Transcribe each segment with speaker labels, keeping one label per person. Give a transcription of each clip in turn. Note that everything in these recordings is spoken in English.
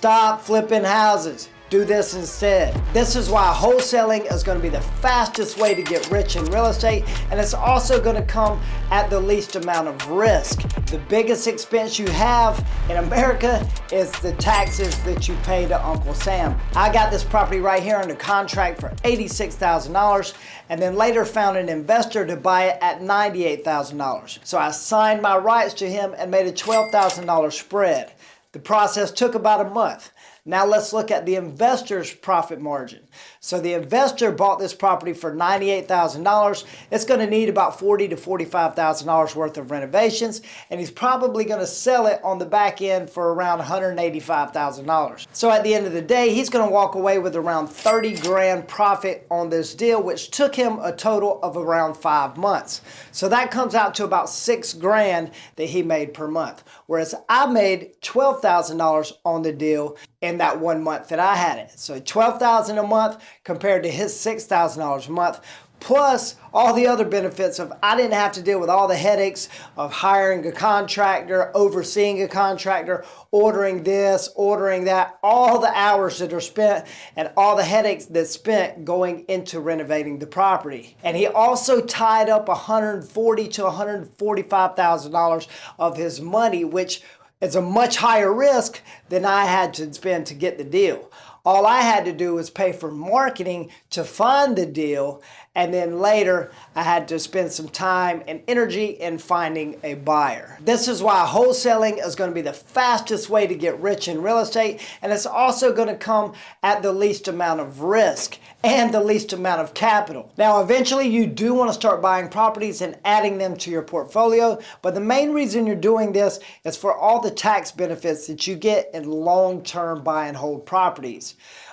Speaker 1: Stop flipping houses. Do this instead. This is why wholesaling is going to be the fastest way to get rich in real estate, and it's also going to come at the least amount of risk. The biggest expense you have in America is the taxes that you pay to Uncle Sam. I got this property right here under contract for $86,000 and then later found an investor to buy it at $98,000. So I signed my rights to him and made a $12,000 spread. The process took about a month. Now let's look at the investor's profit margin. So the investor bought this property for $98,000. It's going to need about $40,000 to $45,000 worth of renovations, and he's probably going to sell it on the back end for around $185,000. So at the end of the day, he's going to walk away with around 30 grand profit on this deal, which took him a total of around 5 months. So that comes out to about 6 grand that he made per month, whereas I made $12,000 on the deal in that 1 month that I had it. So $12,000 a month compared to his $6,000 a month, plus all the other benefits of I didn't have to deal with all the headaches of hiring a contractor, overseeing a contractor, ordering this, ordering that, all the hours that are spent and all the headaches that's spent going into renovating the property. And he also tied up $140,000 to $145,000 of his money, which is a much higher risk than I had to spend to get the deal. All I had to do was pay for marketing to find the deal, and then later I had to spend some time and energy in finding a buyer. This is why wholesaling is going to be the fastest way to get rich in real estate, and it's also going to come at the least amount of risk and the least amount of capital. Now eventually you do want to start buying properties and adding them to your portfolio, but the main reason you're doing this is for all the tax benefits that you get in long-term buy and hold properties.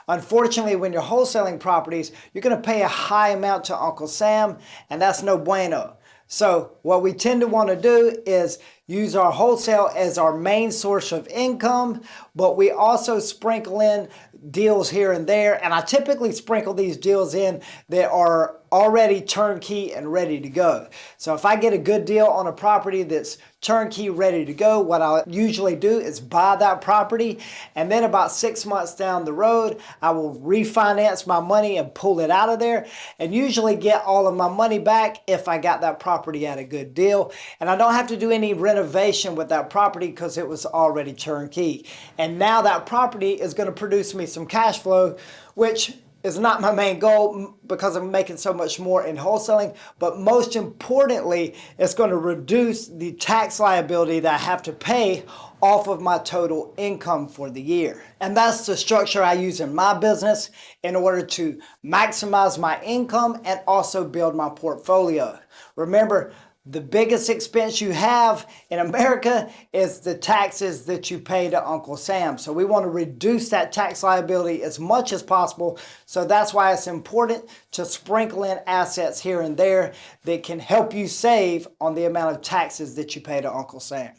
Speaker 1: Unfortunately, when you're wholesaling properties, you're going to pay a high amount to Uncle Sam, and that's no bueno. So what we tend to want to do is use our wholesale as our main source of income, but we also sprinkle in deals here and there, and I typically sprinkle these deals in that are already turnkey and ready to go. So if I get a good deal on a property that's turnkey ready to go, what I usually do is buy that property, and then about 6 months down the road I will refinance my money and pull it out of there, and usually get all of my money back if I got that property at a good deal, and I don't have to do any renovation with that property because it was already turnkey. And now that property is going to produce me some cash flow, which is not my main goal because I'm making so much more in wholesaling, but most importantly, it's going to reduce the tax liability that I have to pay off of my total income for the year. And that's the structure I use in my business in order to maximize my income and also build my portfolio. Remember, the biggest expense you have in America is the taxes that you pay to Uncle Sam. So we want to reduce that tax liability as much as possible. So that's why it's important to sprinkle in assets here and there that can help you save on the amount of taxes that you pay to Uncle Sam.